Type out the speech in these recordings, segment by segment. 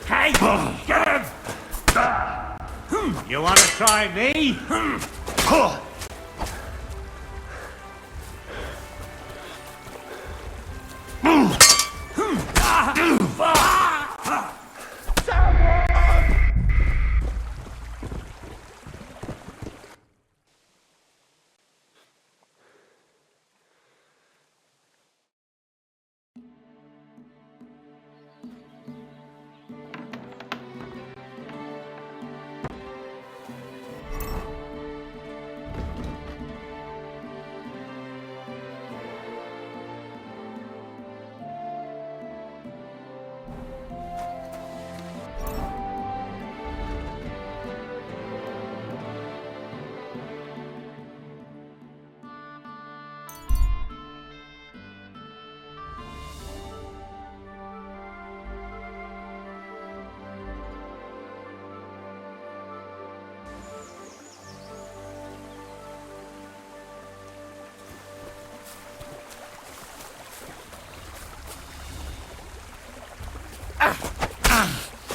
Hey, get him! You want to try me?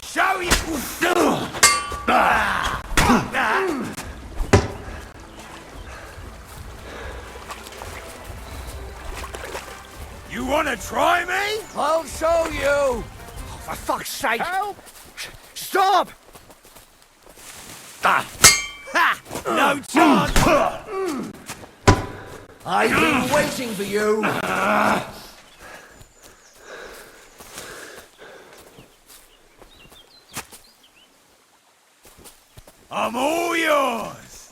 Show you! You wanna try me? I'll show you! Oh, for fuck's sake! Help! Stop! Ha! No chance! I've been waiting for you! I'm all yours!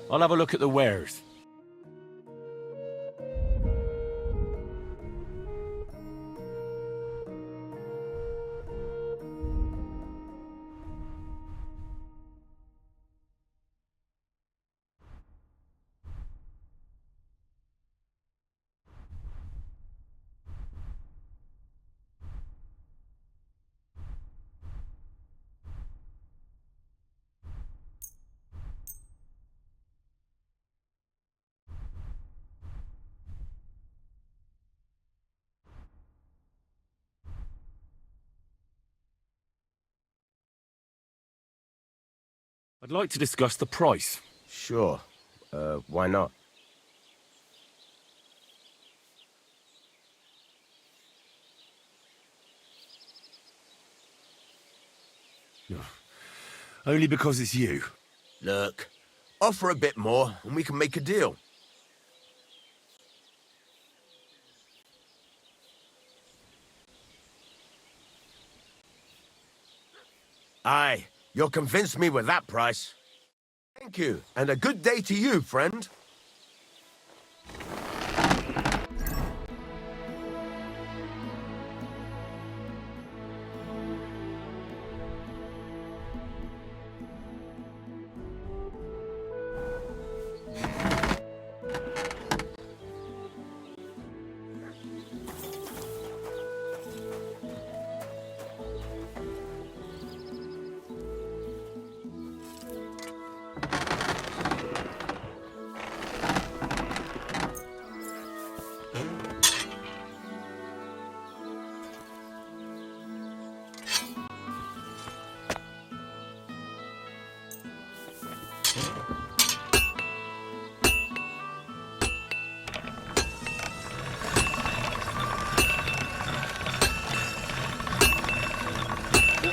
I'll have a look at the wares. I'd like to discuss the price. Sure. Why not? Only because it's you. Look, offer a bit more and we can make a deal. Aye, you'll convince me with that price. Thank you, and a good day to you, friend.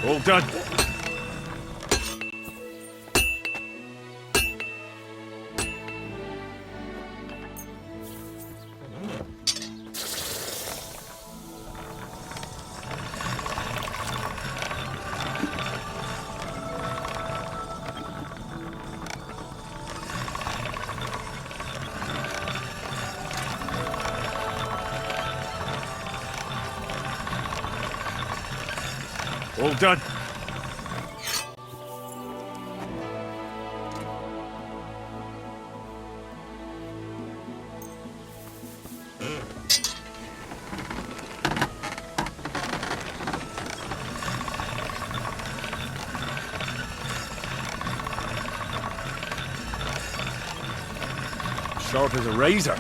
All done. All done. Sharp as a razor.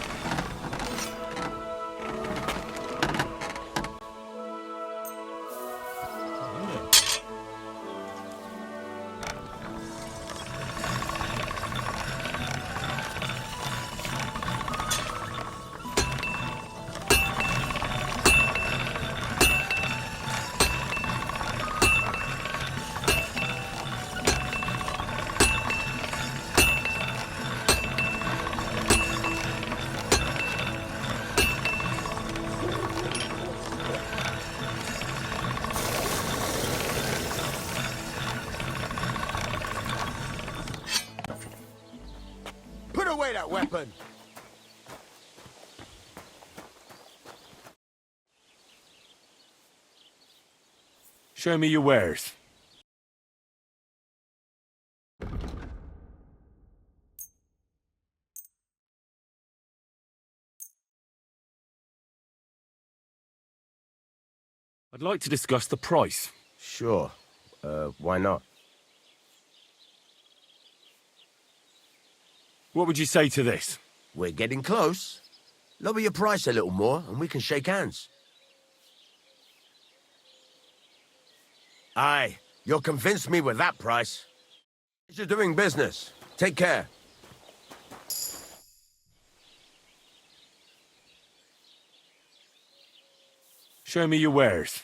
Put away that weapon! Show me your wares. I'd like to discuss the price. Sure. Why not? What would you say to this? We're getting close. Lower your price a little more, and we can shake hands. Aye, you'll convince me with that price. You're doing business. Take care. Show me your wares.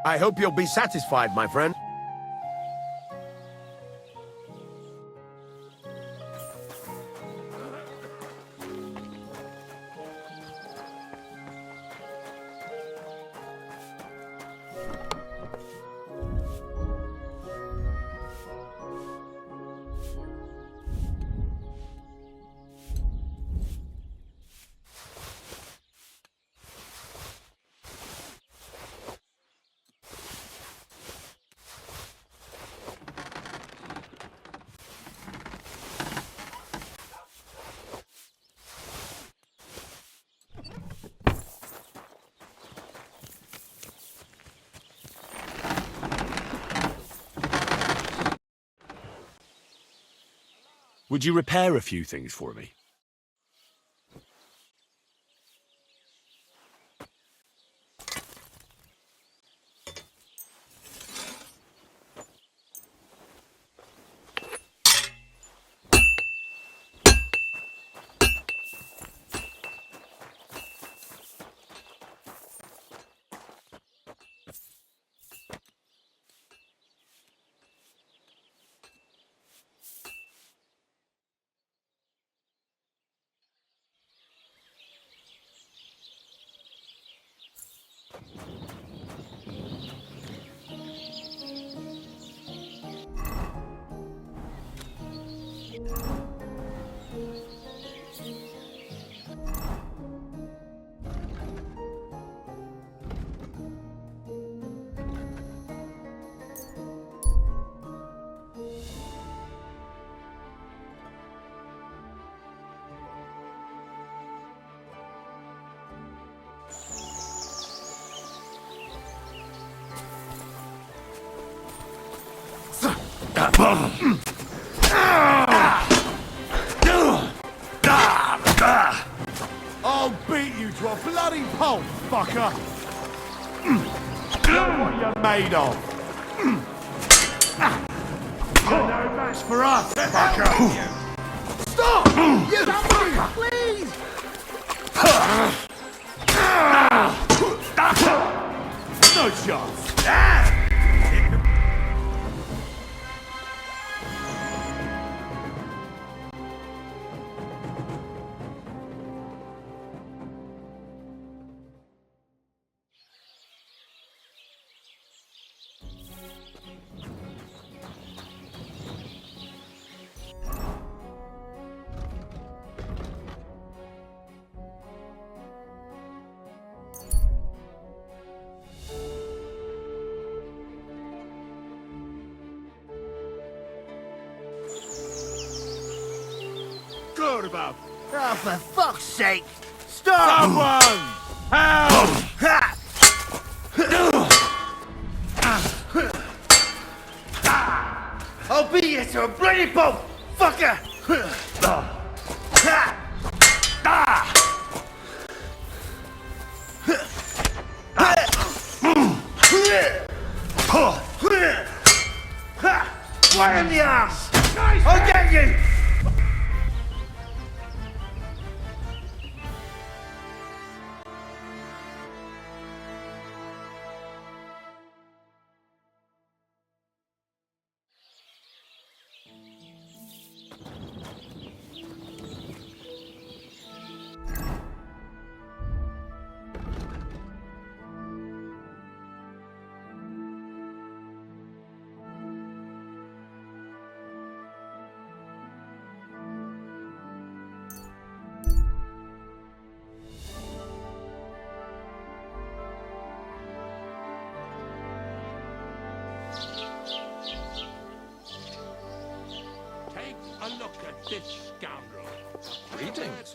I hope you'll be satisfied, my friend. Would you repair a few things for me? I'll beat you to a bloody pulp, fucker! Know what you're made of! You're no match for us, fucker! Stop! You fucker! Please! No chance! talking about? Oh, for fuck's sake! Stop! Someone! Help! Ha! I'll beat you to a bloody pulp, fucker! Right in the ass! I'll get you! Take a look at this scoundrel. Greetings.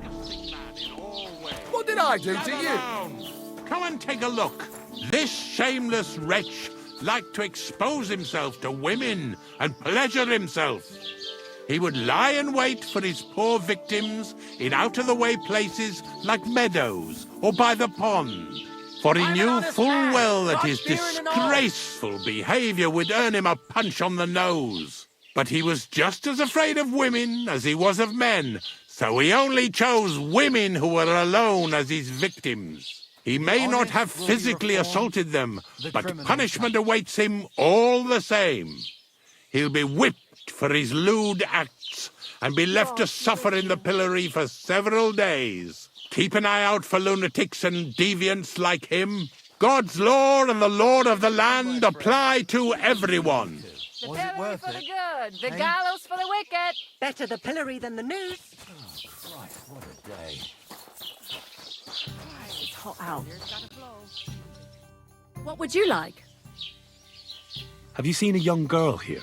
Disgusting man in all ways. What did I do to you? Alone. Come and take a look. This shameless wretch liked to expose himself to women and pleasure himself. He would lie in wait for his poor victims in out-of-the-way places like meadows or by the pond. For he knew full well that his disgraceful behavior would earn him a punch on the nose. But he was just as afraid of women as he was of men, so he only chose women who were alone as his victims. He may not have physically assaulted them, but punishment awaits him all the same. He'll be whipped for his lewd acts and be left to suffer in the pillory for several days. Keep an eye out for lunatics and deviants like him. God's law and the Lord of the land apply to everyone. The pillory for the good, the gallows for the wicked. Better the pillory than the noose. Christ, what a day. It's hot out. What would you like? Have you seen a young girl here?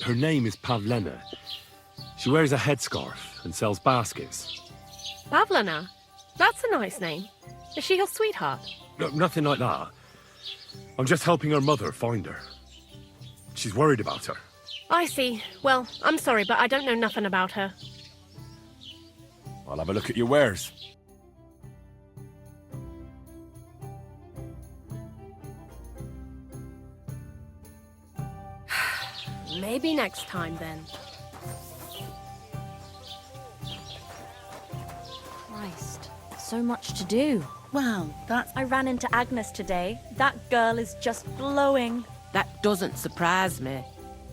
Her name is Pavlena. She wears a headscarf and sells baskets. Pavlena? That's a nice name. Is she your sweetheart? No, nothing like that. I'm just helping her mother find her. She's worried about her. I see. Well, I'm sorry, but I don't know nothing about her. I'll have a look at your wares. Maybe next time, then. Christ, so much to do. Well, that's... I ran into Agnes today. That girl is just glowing. That doesn't surprise me.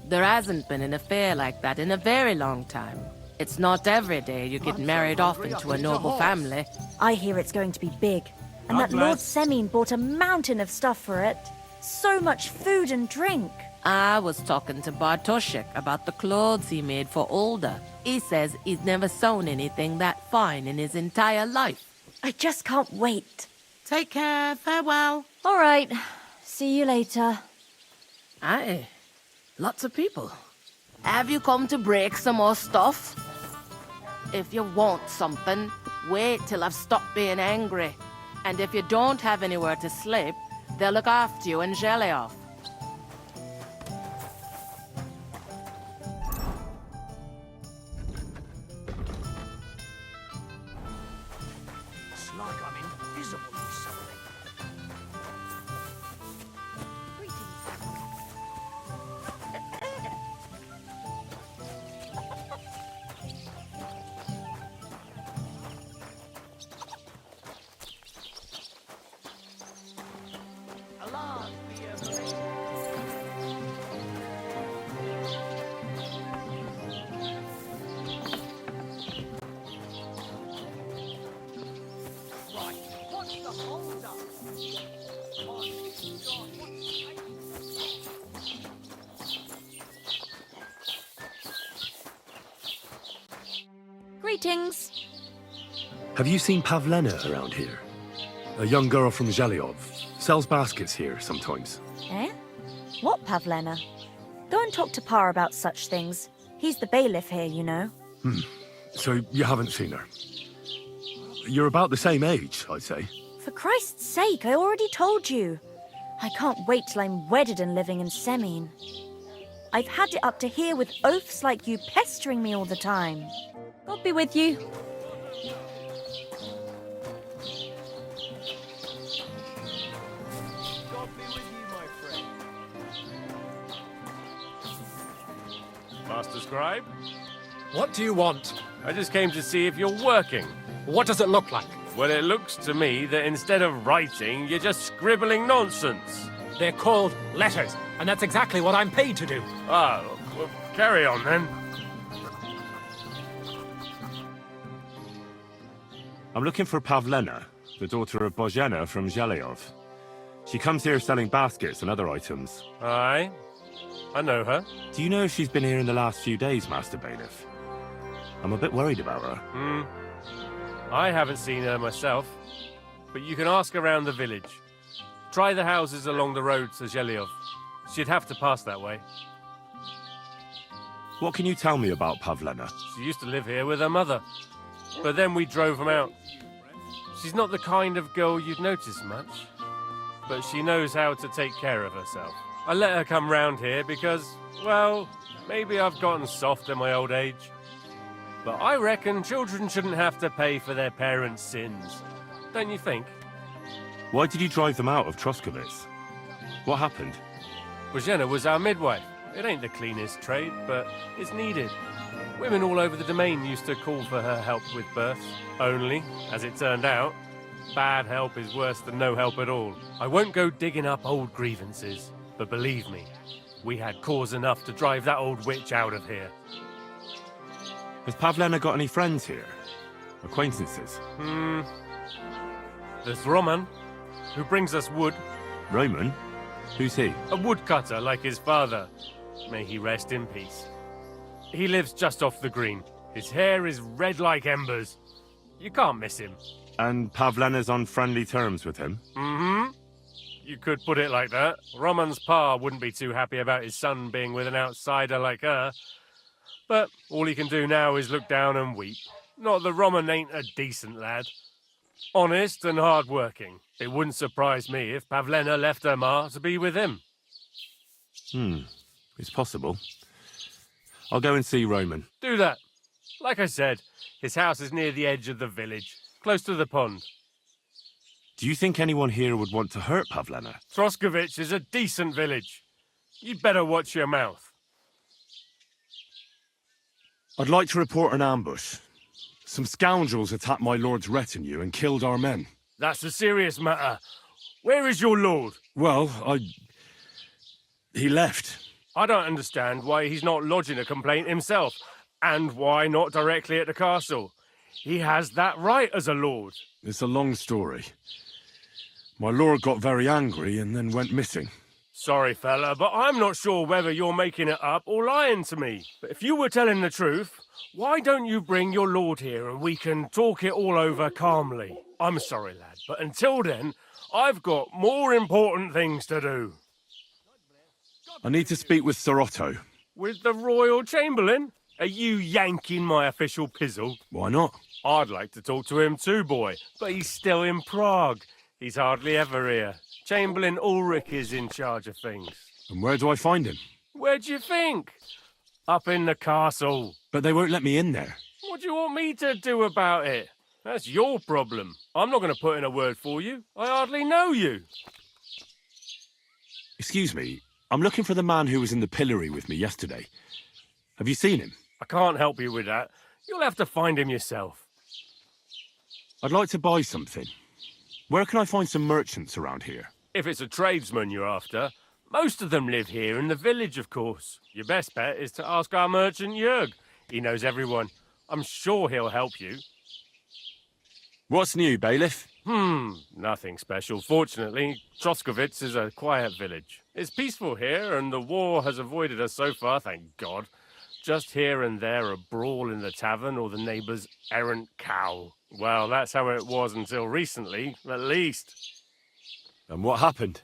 There hasn't been an affair like that in a very long time. It's not every day you get married off into a noble family. I hear it's going to be big. And that Lord Semine bought a mountain of stuff for it. So much food and drink. I was talking to Bartoszek about the clothes he made for Olda. He says he's never sewn anything that fine in his entire life. I just can't wait. Take care, farewell. All right, see you later. Aye, lots of people. Have you come to break some more stuff? If you want something, wait till I've stopped being angry. And if you don't have anywhere to sleep, they'll look after you in Zhelyav. It's like I'm invisible or something. Greetings. Have you seen Pavlena around here? A young girl from Zhelyav. Sells baskets here sometimes. Eh? What Pavlena? Go and talk to Pa about such things. He's the bailiff here, you know. So you haven't seen her? You're about the same age, I'd say. For Christ's sake, I already told you. I can't wait till I'm wedded and living in Semine. I've had it up to here with oafs like you pestering me all the time. God be with you. Master Scribe? What do you want? I just came to see if you're working. What does it look like? Well, it looks to me that instead of writing, you're just scribbling nonsense. They're called letters, and that's exactly what I'm paid to do. Ah, well, carry on then. I'm looking for Pavlena, the daughter of Bozhena from Zhelyov. She comes here selling baskets and other items. Aye, I know her. Do you know if she's been here in the last few days, Master Bailiff? I'm a bit worried about her. I haven't seen her myself, but you can ask around the village. Try the houses along the road to Zhelyov. She'd have to pass that way. What can you tell me about Pavlena? She used to live here with her mother, but then we drove them out. She's not the kind of girl you'd notice much, but she knows how to take care of herself. I let her come round here because, well, maybe I've gotten soft in my old age. But I reckon children shouldn't have to pay for their parents' sins. Don't you think? Why did you drive them out of Troskowitz? What happened? Bozhena was our midwife. It ain't the cleanest trade, but it's needed. Women all over the domain used to call for her help with births. Only, as it turned out, bad help is worse than no help at all. I won't go digging up old grievances, but believe me, we had cause enough to drive that old witch out of here. Has Pavlena got any friends here? Acquaintances? There's Roman, who brings us wood. Roman? Who's he? A woodcutter like his father. May he rest in peace. He lives just off the green. His hair is red like embers. You can't miss him. And Pavlena's on friendly terms with him? You could put it like that. Roman's pa wouldn't be too happy about his son being with an outsider like her. But all he can do now is look down and weep. Not that Roman ain't a decent lad. Honest and hard-working. It wouldn't surprise me if Pavlena left her ma to be with him. It's possible. I'll go and see Roman. Do that. Like I said, his house is near the edge of the village, close to the pond. Do you think anyone here would want to hurt Pavlena? Troskowitz is a decent village. You'd better watch your mouth. I'd like to report an ambush. Some scoundrels attacked my lord's retinue and killed our men. That's a serious matter. Where is your lord? Well, he left. I don't understand why he's not lodging a complaint himself, and why not directly at the castle. He has that right as a lord. It's a long story. My lord got very angry and then went missing. Sorry, fella, but I'm not sure whether you're making it up or lying to me. But if you were telling the truth, why don't you bring your lord here and we can talk it all over calmly? I'm sorry, lad, but until then, I've got more important things to do. I need to speak with Sir Otto. With the Royal Chamberlain? Are you yanking my official pizzle? Why not? I'd like to talk to him too, boy, but he's still in Prague. He's hardly ever here. Chamberlain Ulrich is in charge of things. And where do I find him? Where do you think? Up in the castle. But they won't let me in there. What do you want me to do about it? That's your problem. I'm not going to put in a word for you. I hardly know you. Excuse me, I'm looking for the man who was in the pillory with me yesterday. Have you seen him? I can't help you with that. You'll have to find him yourself. I'd like to buy something. Where can I find some merchants around here? If it's a tradesman you're after, most of them live here in the village, of course. Your best bet is to ask our merchant Jörg. He knows everyone. I'm sure he'll help you. What's new, Bailiff? Nothing special. Fortunately, Troskowitz is a quiet village. It's peaceful here, and the war has avoided us so far, thank God. Just here and there a brawl in the tavern or the neighbour's errant cow. Well, that's how it was until recently, at least. And what happened?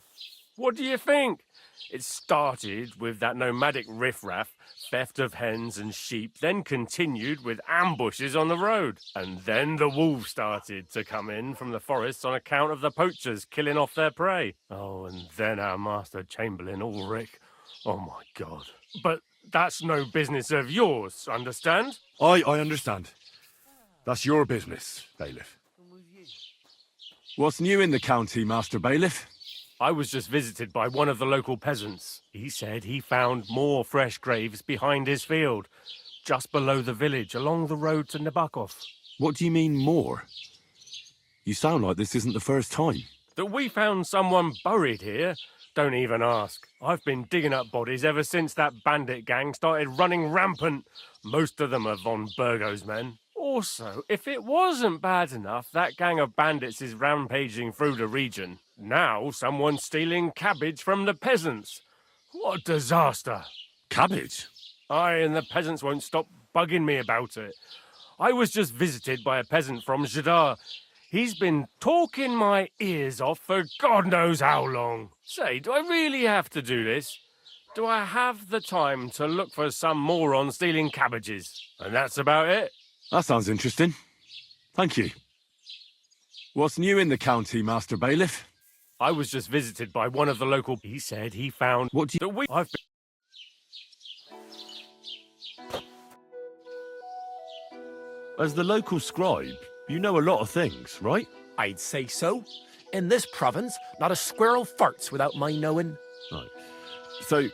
What do you think? It started with that nomadic riffraff, theft of hens and sheep, then continued with ambushes on the road. And then the wolves started to come in from the forests on account of the poachers killing off their prey. Oh, and then our Master Chamberlain Ulrich. Oh, my God. But that's no business of yours, understand? I understand. That's your business, Bailiff. What's new in the county, Master Bailiff? I was just visited by one of the local peasants. He said he found more fresh graves behind his field, just below the village, along the road to Nabokov. What do you mean, more? You sound like this isn't the first time. That we found someone buried here? Don't even ask. I've been digging up bodies ever since that bandit gang started running rampant. Most of them are von Burgo's men. Also, if it wasn't bad enough, that gang of bandits is rampaging through the region. Now someone's stealing cabbage from the peasants. What a disaster. Cabbage? Aye, and the peasants won't stop bugging me about it. I was just visited by a peasant from Jadar. He's been talking my ears off for God knows how long. Say, do I really have to do this? Do I have the time to look for some moron stealing cabbages? And that's about it. That sounds interesting. Thank you. What's new in the county, Master Bailiff? I was just visited by one of the local... He said he found... What do you... I've been... As the local scribe, you know a lot of things, right? I'd say so. In this province, not a squirrel farts without my knowing. Right. So,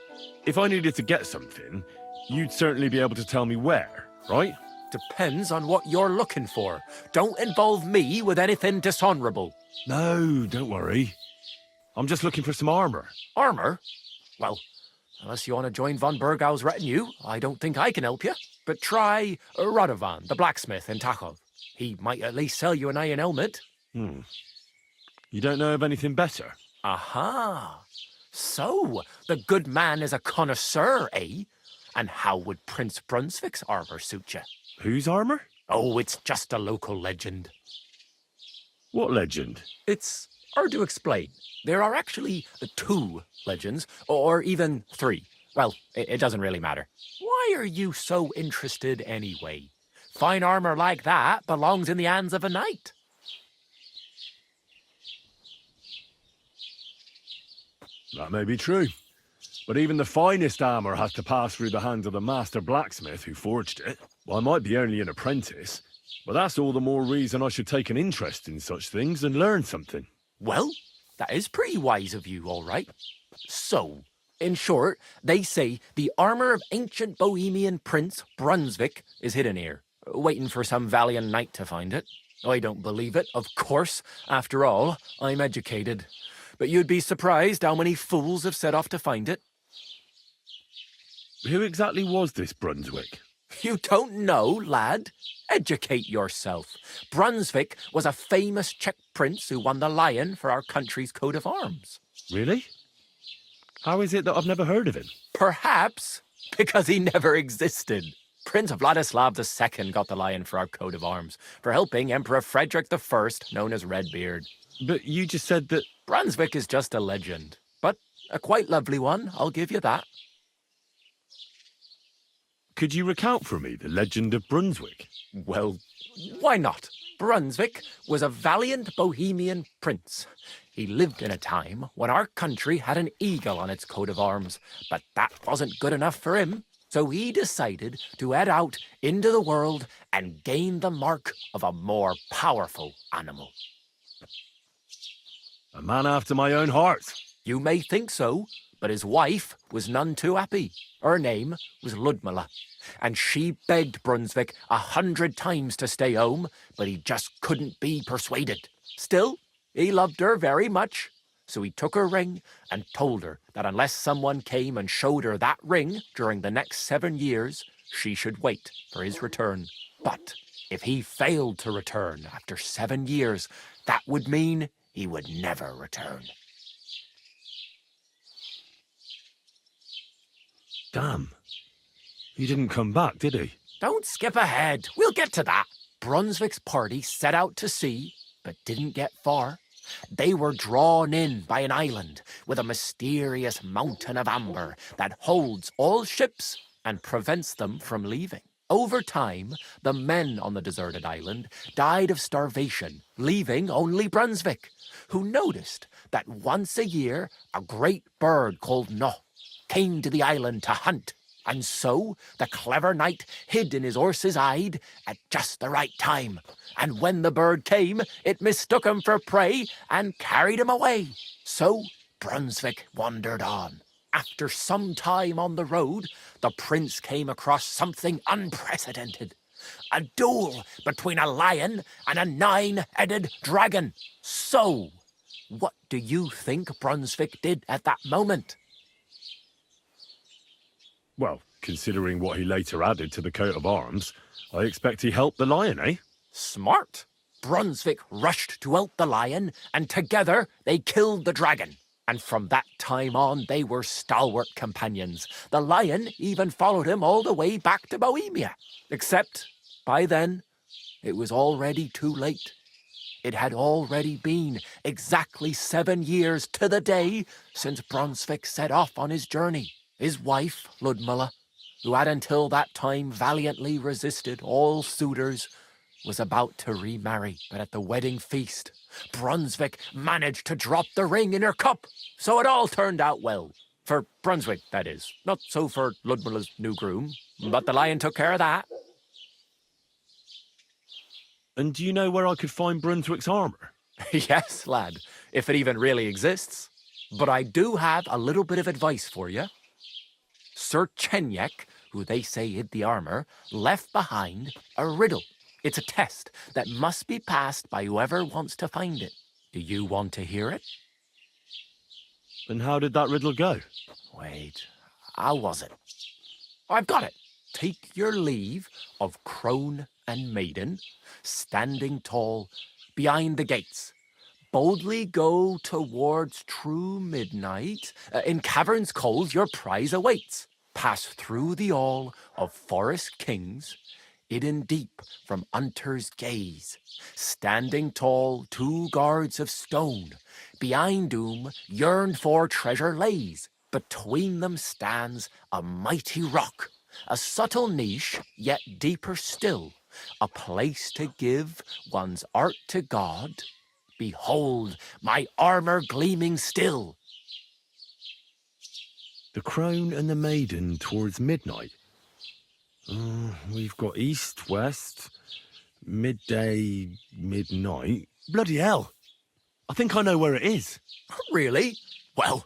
if I needed to get something, you'd certainly be able to tell me where, right? Depends on what you're looking for. Don't involve me with anything dishonorable. No, don't worry. I'm just looking for some armor. Armor? Well, unless you want to join von Burgau's retinue, I don't think I can help you. But try Radovan, the blacksmith in Tachov. He might at least sell you an iron helmet. You don't know of anything better? Aha. So, the good man is a connoisseur, eh? And how would Prince Brunswick's armor suit you? Whose armor? Oh, it's just a local legend. What legend? It's hard to explain. There are actually 2 legends, or even 3. Well, it doesn't really matter. Why are you so interested anyway? Fine armor like that belongs in the hands of a knight. That may be true. But even the finest armor has to pass through the hands of the master blacksmith who forged it. Well, I might be only an apprentice, but that's all the more reason I should take an interest in such things and learn something. Well, that is pretty wise of you, all right. So, in short, they say the armor of ancient Bohemian Prince Brunswick is hidden here, waiting for some valiant knight to find it. I don't believe it, of course. After all, I'm educated. But you'd be surprised how many fools have set off to find it. Who exactly was this Brunswick? You don't know, lad? Educate yourself. Brunswick was a famous Czech prince who won the lion for our country's coat of arms. Really? How is it that I've never heard of him? Perhaps because he never existed. Prince Vladislav II got the lion for our coat of arms for helping Emperor Frederick I, known as Redbeard. But you just said that... Brunswick is just a legend, but a quite lovely one, I'll give you that. Could you recount for me the legend of Brunswick? Well, why not? Brunswick was a valiant Bohemian prince. He lived in a time when our country had an eagle on its coat of arms, but that wasn't good enough for him. So he decided to head out into the world and gain the mark of a more powerful animal. A man after my own heart. You may think so, but his wife was none too happy. Her name was Ludmilla, and she begged Brunswick 100 times to stay home, but he just couldn't be persuaded. Still, he loved her very much, so he took her ring and told her that unless someone came and showed her that ring during the next 7 years, she should wait for his return. But if he failed to return after 7 years, that would mean he would never return. Damn. He didn't come back, did he? Don't skip ahead. We'll get to that. Brunswick's party set out to sea, but didn't get far. They were drawn in by an island with a mysterious mountain of amber that holds all ships and prevents them from leaving. Over time, the men on the deserted island died of starvation, leaving only Brunswick, who noticed that once a year a great bird called No came to the island to hunt. And so the clever knight hid in his horse's hide at just the right time. And when the bird came, it mistook him for prey and carried him away. So Brunswick wandered on. After some time on the road, the prince came across something unprecedented. A duel between a lion and a 9-headed dragon. So, what do you think Brunswick did at that moment? Well, considering what he later added to the coat of arms, I expect he helped the lion, eh? Smart. Brunswick rushed to help the lion, and together they killed the dragon. And from that time on, they were stalwart companions. The lion even followed him all the way back to Bohemia. Except, by then, it was already too late. It had already been exactly 7 years to the day since Brunswick set off on his journey. His wife, Ludmilla, who had until that time valiantly resisted all suitors, was about to remarry. But at the wedding feast, Brunswick managed to drop the ring in her cup, so it all turned out well. For Brunswick, that is. Not so for Ludmilla's new groom, but the lion took care of that. And do you know where I could find Brunswick's armour? Yes, lad, if it even really exists. But I do have a little bit of advice for you. Sir Chenyek, who they say hid the armour, left behind a riddle. It's a test that must be passed by whoever wants to find it. Do you want to hear it? And how did that riddle go? Wait, how was it? I've got it. Take your leave of crone and maiden, standing tall behind the gates. Boldly go towards true midnight. In caverns cold your prize awaits. Pass through the all of forest kings, hidden deep from hunter's gaze. Standing tall, 2 guards of stone, behind whom yearned for treasure lays. Between them stands a mighty rock, a subtle niche, yet deeper still, a place to give one's art to God. Behold, my armour gleaming still. The crone and the maiden towards midnight. We've got east, west, midday, midnight. Bloody hell! I think I know where it is. Really? Well,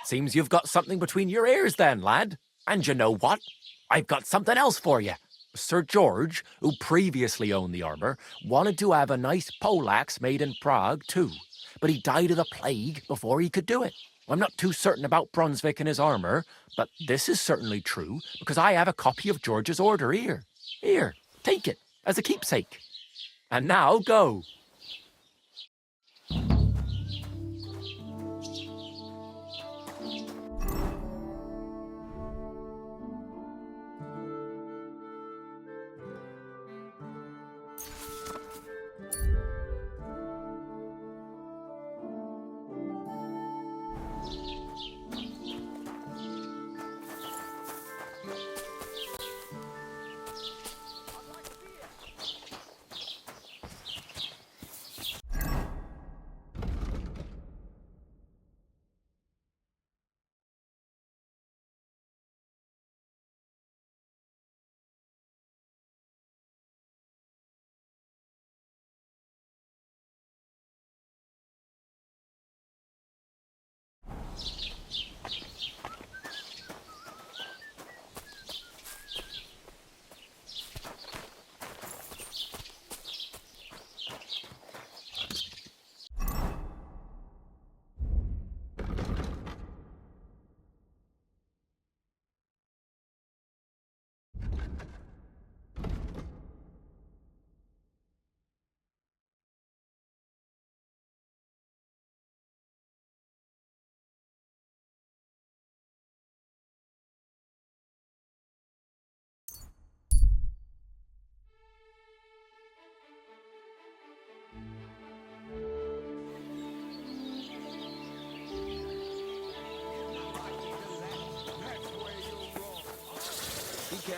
seems you've got something between your ears then, lad. And you know what? I've got something else for you. Sir George, who previously owned the armour, wanted to have a nice poleaxe made in Prague too, but he died of the plague before he could do it. I'm not too certain about Brunswick and his armour, but this is certainly true because I have a copy of George's order here. Here, take it as a keepsake. And now go.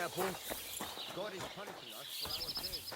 careful. God is punishing us for our sins.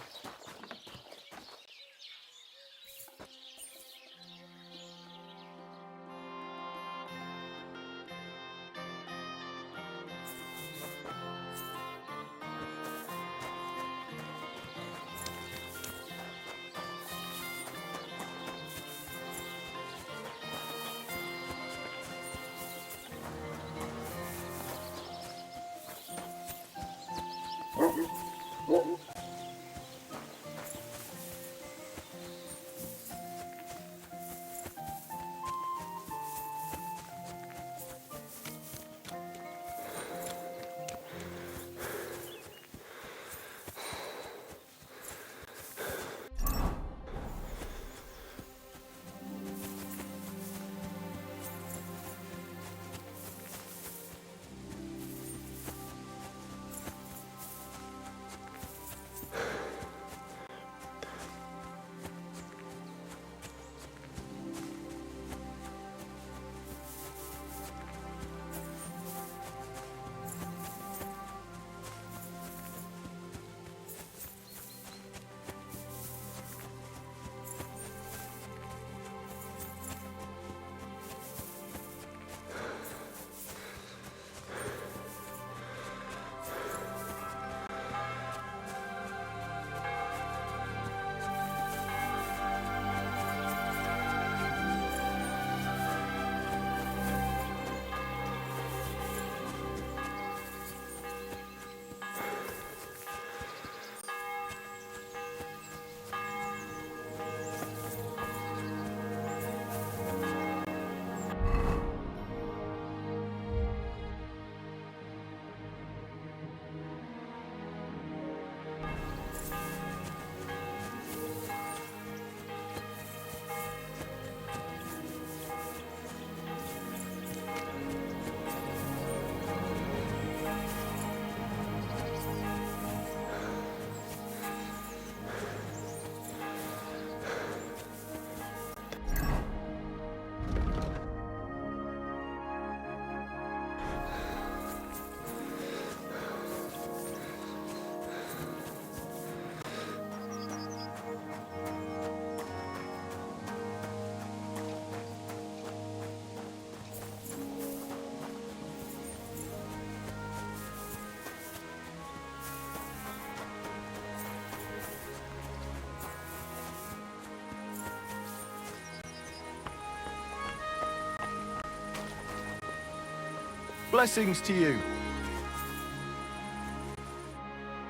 Blessings to you.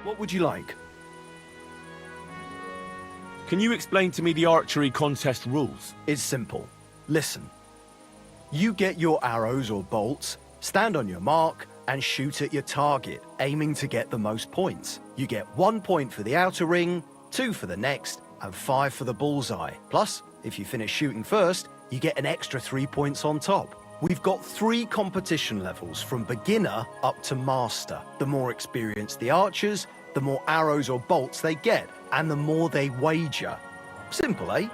What would you like? Can you explain to me the archery contest rules? It's simple. Listen. You get your arrows or bolts, stand on your mark, and shoot at your target, aiming to get the most points. You get 1 point for the outer ring, 2 for the next, and 5 for the bullseye. Plus, if you finish shooting first, you get an extra 3 points on top. We've got 3 competition levels, from beginner up to master. The more experienced the archers, the more arrows or bolts they get, and the more they wager. Simple, eh?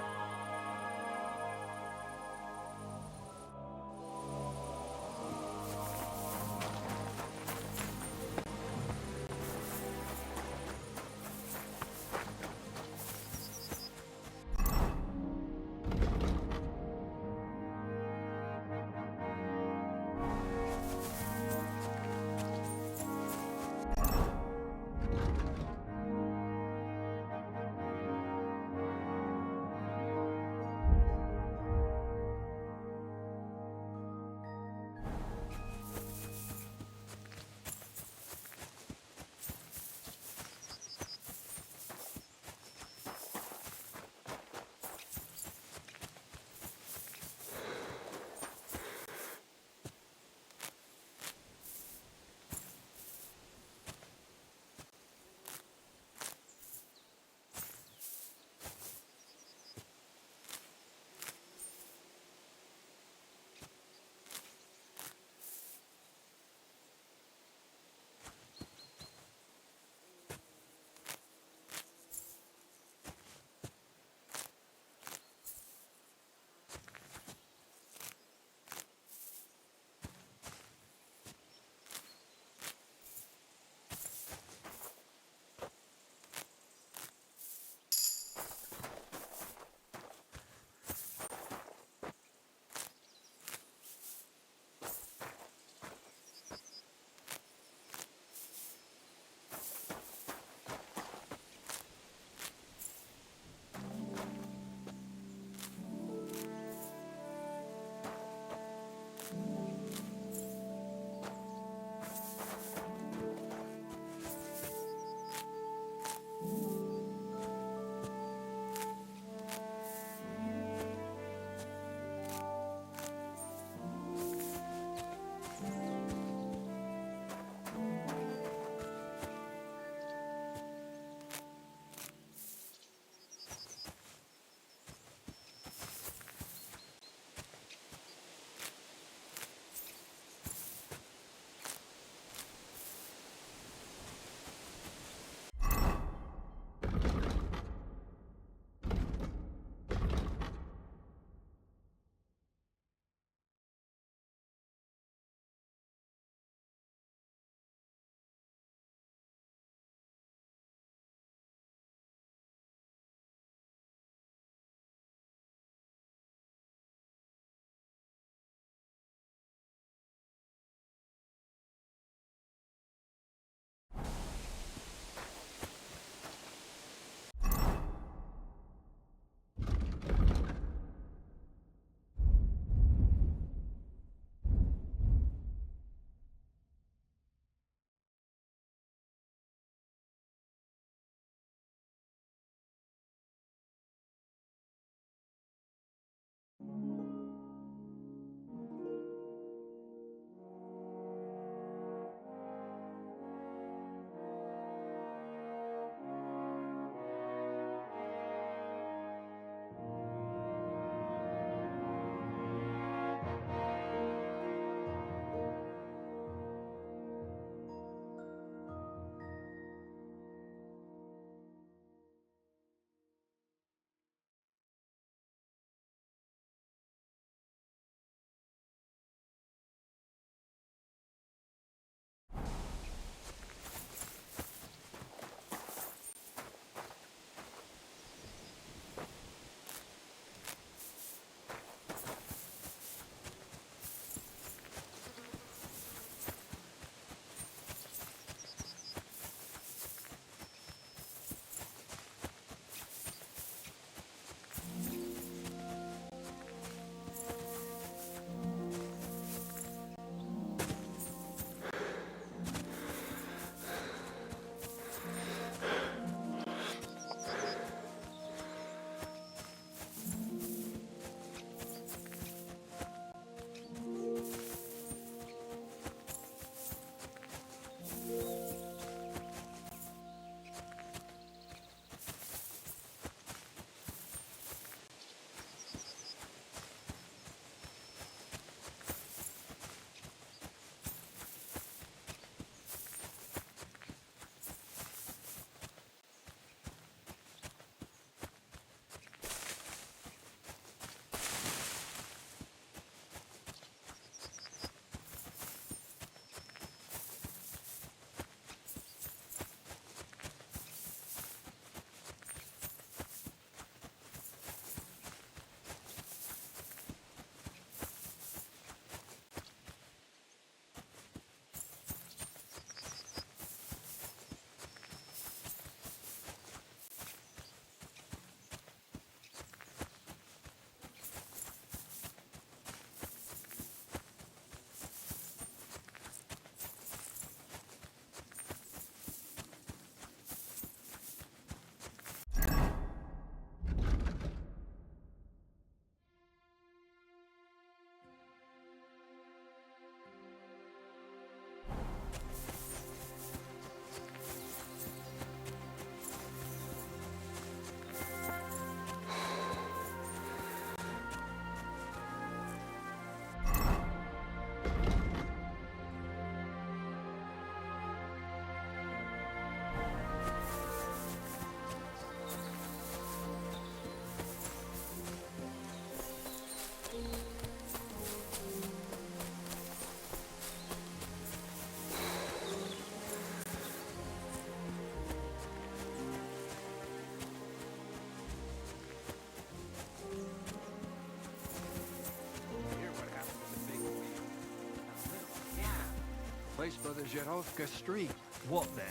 place by the Zherovka Street. What then?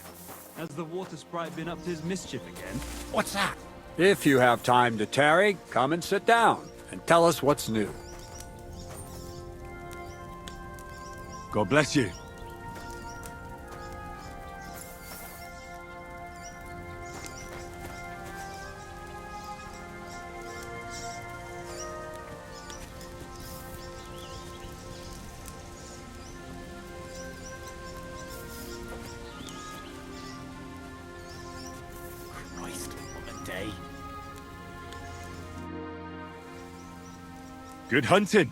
Has the water sprite been up to his mischief again? What's that? If you have time to tarry, come and sit down and tell us what's new. God bless you. Christ, what a day. Good hunting.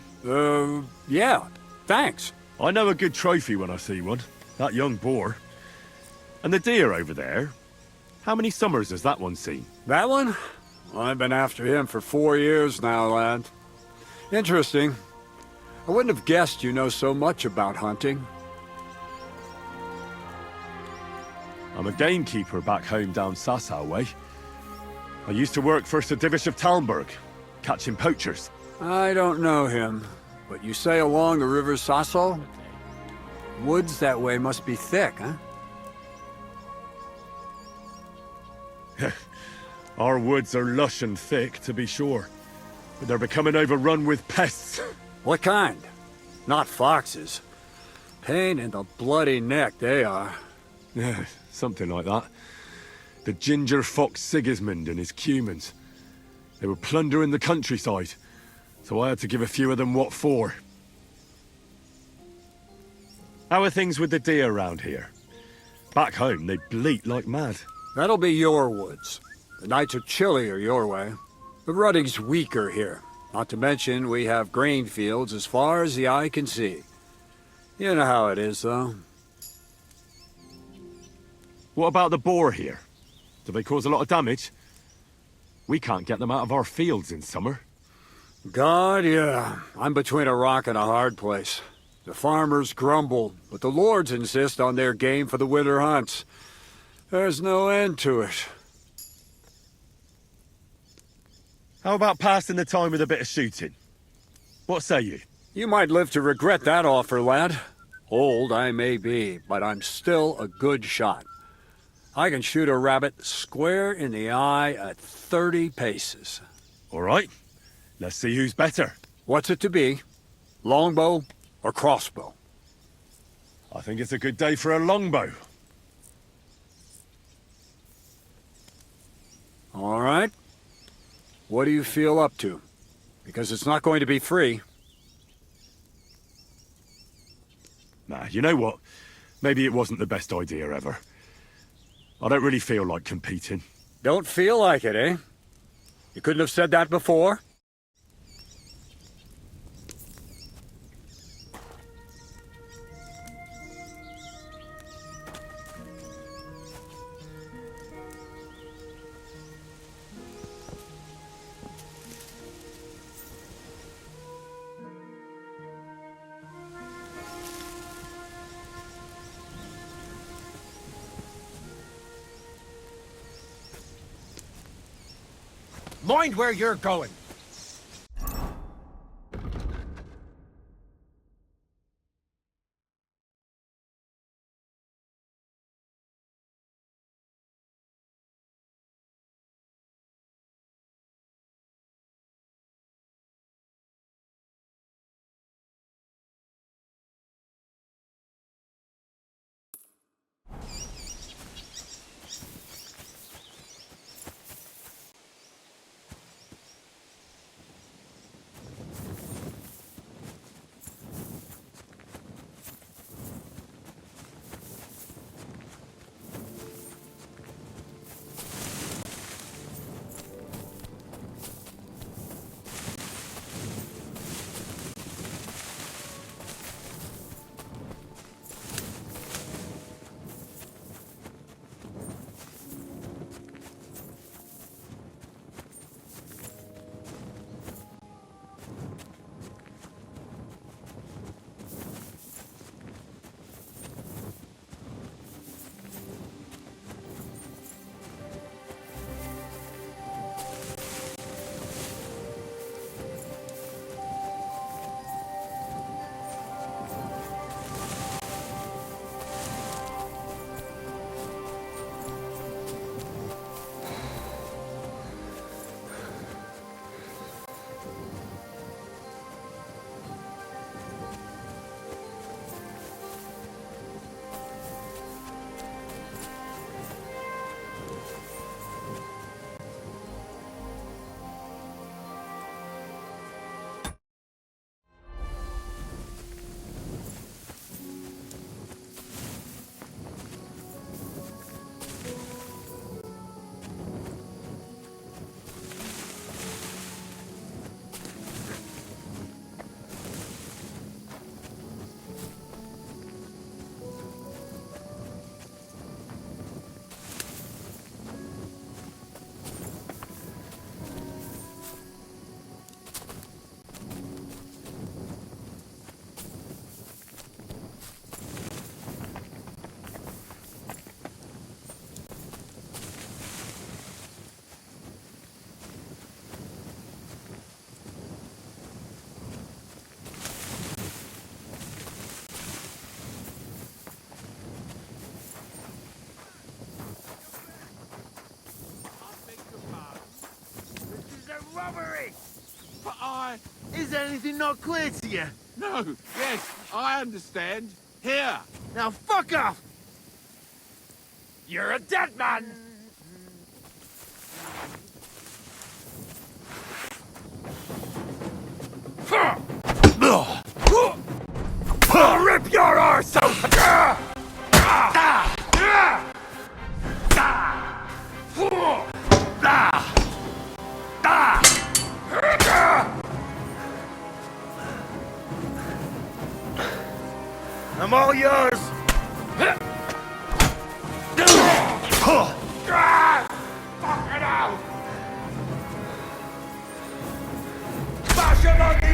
Yeah, thanks. I know a good trophy when I see one. That young boar. And the deer over there. How many summers has that one seen? That one? I've been after him for 4 years now, lad. Interesting. I wouldn't have guessed you know so much about hunting. I'm a gamekeeper back home down Sasau way. I used to work for Sir Divish of Talmberg, catching poachers. I don't know him, but you say along the river Sasso? Woods that way must be thick, huh? Our woods are lush and thick, to be sure. But they're becoming overrun with pests. What kind? Not foxes. Pain in the bloody neck, they are. Yeah, something like that. The ginger fox Sigismund and his cumans. They were plundering the countryside, so I had to give a few of them what for. How are things with the deer around here? Back home, they bleat like mad. That'll be your woods. The nights are chillier your way. The rutting's weaker here. Not to mention, we have grain fields as far as the eye can see. You know how it is, though. What about the boar here? Do they cause a lot of damage? We can't get them out of our fields in summer. God, yeah. I'm between a rock and a hard place. The farmers grumble, but the lords insist on their game for the winter hunts. There's no end to it. How about passing the time with a bit of shooting? What say you? You might live to regret that offer, lad. Old I may be, but I'm still a good shot. I can shoot a rabbit square in the eye at 30 paces. All right. Let's see who's better. What's it to be? Longbow or crossbow? I think it's a good day for a longbow. All right. What do you feel up to? Because it's not going to be free. Nah, you know what? Maybe it wasn't the best idea ever. I don't really feel like competing. Don't feel like it, eh? You couldn't have said that before? Mind where you're going. robbery! But I... Is anything not clear to you? No, yes, I understand. Here. Now fuck off! You're a dead man! I'll rip your arse out! I'm all yours! Fucking hell! Smash him on the...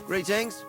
Greetings.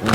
You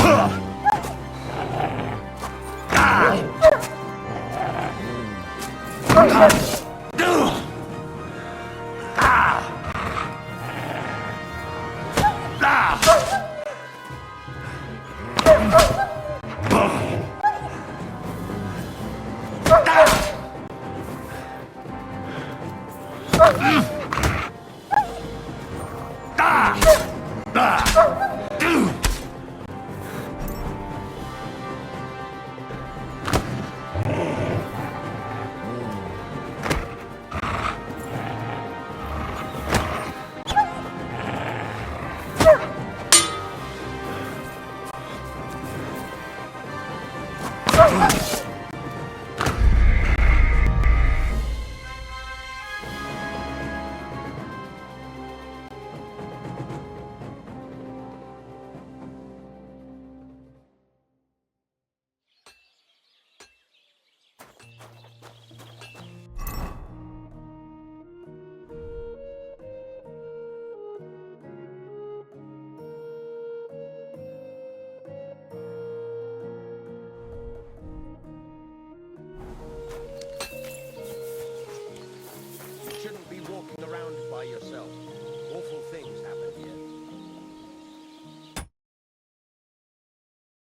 shouldn't be walking around by yourself. Awful things happen.